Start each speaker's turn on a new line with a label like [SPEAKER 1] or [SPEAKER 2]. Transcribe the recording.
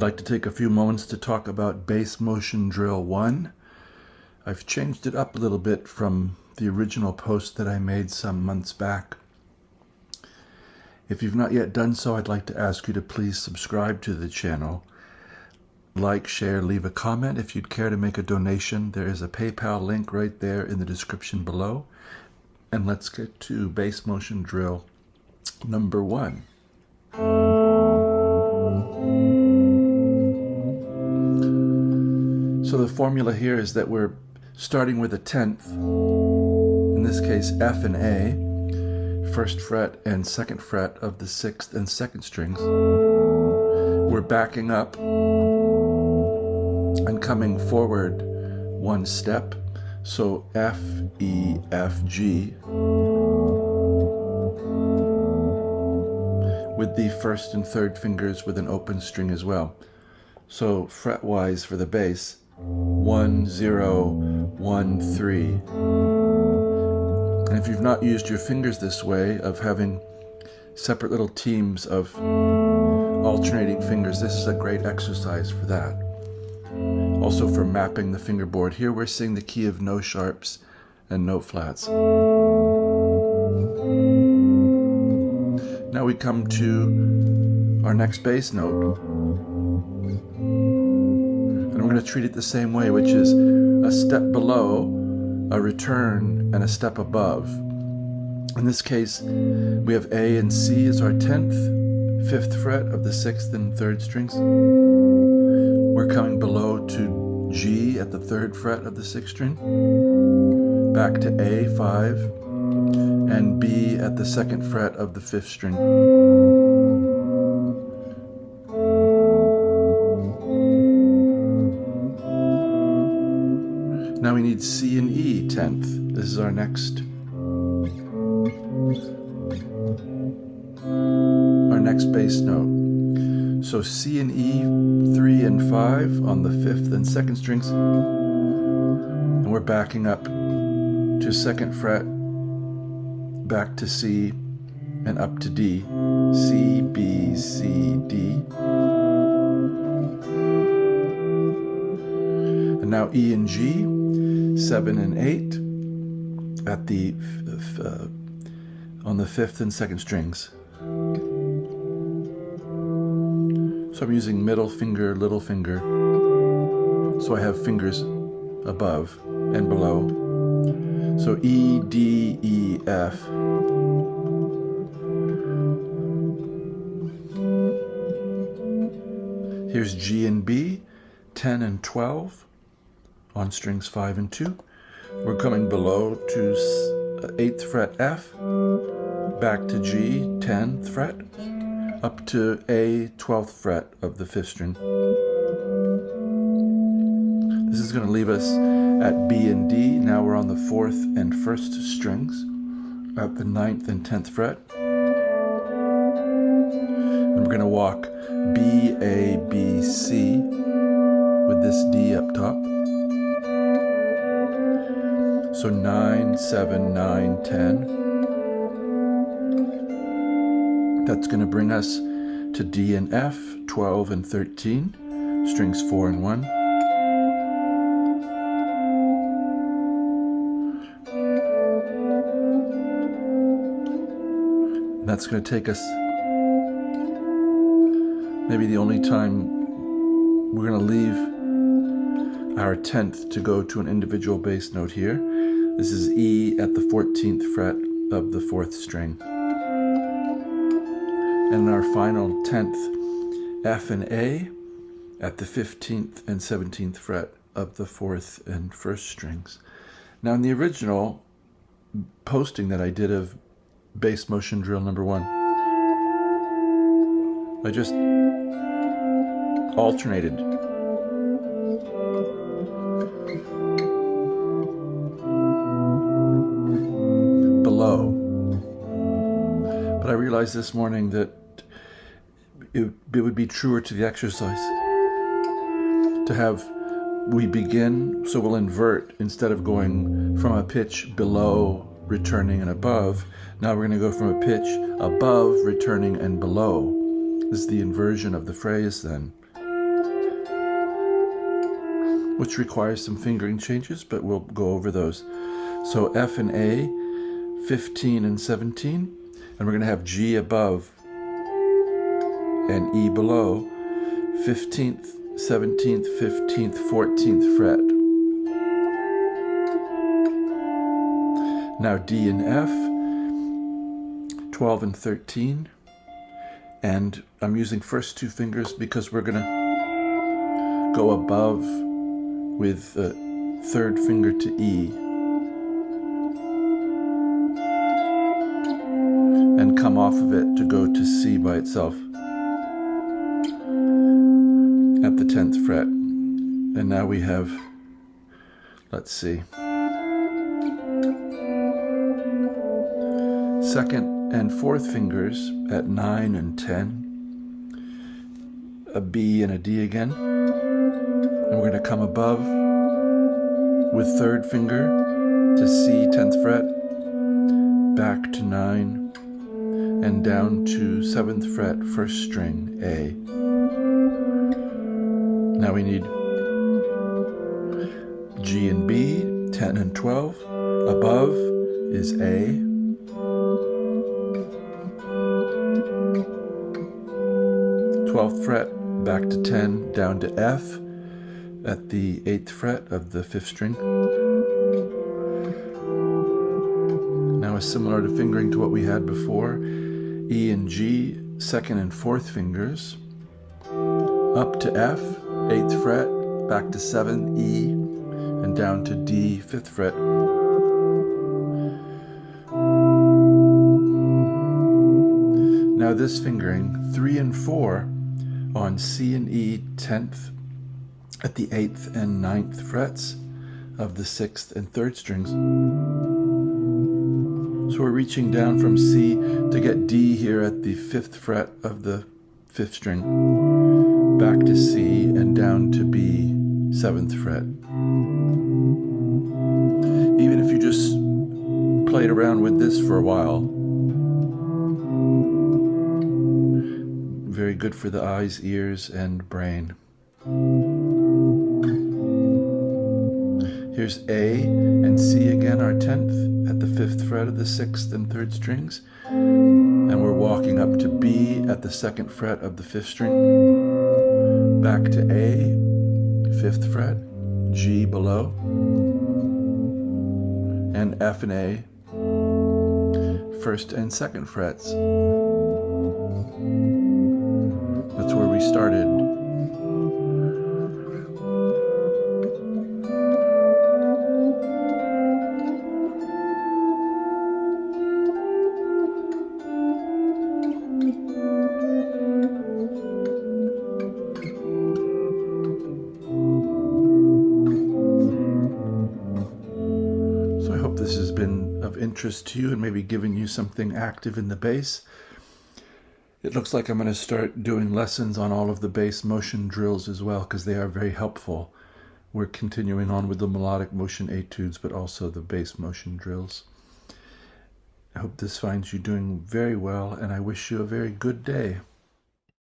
[SPEAKER 1] like to take a few moments to talk about bass motion drill 1. I've changed it up a little bit from the original post that I made some months back. If you've not yet done so, I'd like to ask you to please subscribe to the channel. Like, share, leave a comment. If you'd care to make a donation, there is a PayPal link right there in the description below. And let's get to bass motion drill number 1. So the formula here is that we're starting with a 10th, in this case F and A, first fret and second fret of the 6th and 2nd strings. We're backing up and coming forward one step, so F, E, F, G, with the first and third fingers with an open string as well. So fret-wise for the bass, 1, 0, 1, 3. And if you've not used your fingers this way, of having separate little teams of alternating fingers, this is a great exercise for that. Also for mapping the fingerboard. Here we're seeing the key of no sharps and no flats. Now we come to our next bass note. And we're going to treat it the same way, which is a step below, a return, and a step above. In this case, we have A and C as our 10th, 5th fret of the 6th and 3rd strings. We're coming below to G at the 3rd fret of the 6th string, back to A, 5, and B at the 2nd fret of the 5th string. Now we need C and E 10th. This is our next bass note. So C and E 3 and 5 on the 5th and 2nd strings. And we're backing up to 2nd fret, back to C, and up to D. C, B, C, D. And now E and G, 7 and 8 at the on the 5th and 2nd strings. So I'm using middle finger, little finger, so I have fingers above and below. So E, D, E, F. Here's G and B, 10 and 12 on strings 5 and 2. We're coming below to 8th fret F, back to G, 10th fret, up to A, 12th fret of the 5th string. This is going to leave us at B and D. Now we're on the 4th and 1st strings at the 9th and 10th fret. And we're going to walk B, A, B, C with this D up top. So 9, 7, 9, 10. That's going to bring us to D and F, 12 and 13, strings 4 and 1. And that's going to take us, maybe the only time we're going to leave our 10th to go to an individual bass note here. This is E at the 14th fret of the 4th string. And our final 10th, F and A at the 15th and 17th fret of the 4th and 1st strings. Now in the original posting that I did of bass motion drill number 1, I just alternated. Below. But I realized this morning that it would be truer to the exercise to have, we begin, so we'll invert, instead of going from a pitch below, returning and above, now we're going to go from a pitch above, returning and below. This is the inversion of the phrase then. which requires some fingering changes, but we'll go over those. So F and A, 15 and 17, and we're going to have G above and E below, 15th, 17th, 15th, 14th fret. Now D and F, 12 and 13, and I'm using first two fingers because we're going to go above with the third finger to E and come off of it to go to C by itself at the 10th fret. And now we have, let's see, second and fourth fingers at 9 and 10, a B and a D again, and we're going to come above with third finger to C, 10th fret, back to 9, and down to 7th fret, first string, A. Now we need G and B, 10 and 12, above is A, 12th fret, back to 10, down to F at the 8th fret of the 5th string. Now is similar to fingering to what we had before. E and G, second and fourth fingers, up to F, 8th fret, back to 7, E, and down to D, 5th fret. Now this fingering, 3 and 4 on C and E, 10th at the 8th and 9th frets of the 6th and 3rd strings. So we're reaching down from C to get D here at the 5th fret of the 5th string, back to C and down to B, 7th fret. Even if you just played around with this for a while, very good for the eyes, ears, and brain. Here's A and C again, our 10th at the 5th fret of the 6th and 3rd strings. And we're walking up to B at the 2nd fret of the 5th string. Back to A, 5th fret, G below. And F and A, 1st and 2nd frets. That's where we started. So I hope this has been of interest to you and maybe giving you something active in the bass. It looks like I'm going to start doing lessons on all of the bass motion drills as well, because they are very helpful. We're continuing on with the melodic motion etudes, but also the bass motion drills. I hope this finds you doing very well, and I wish you a very good day.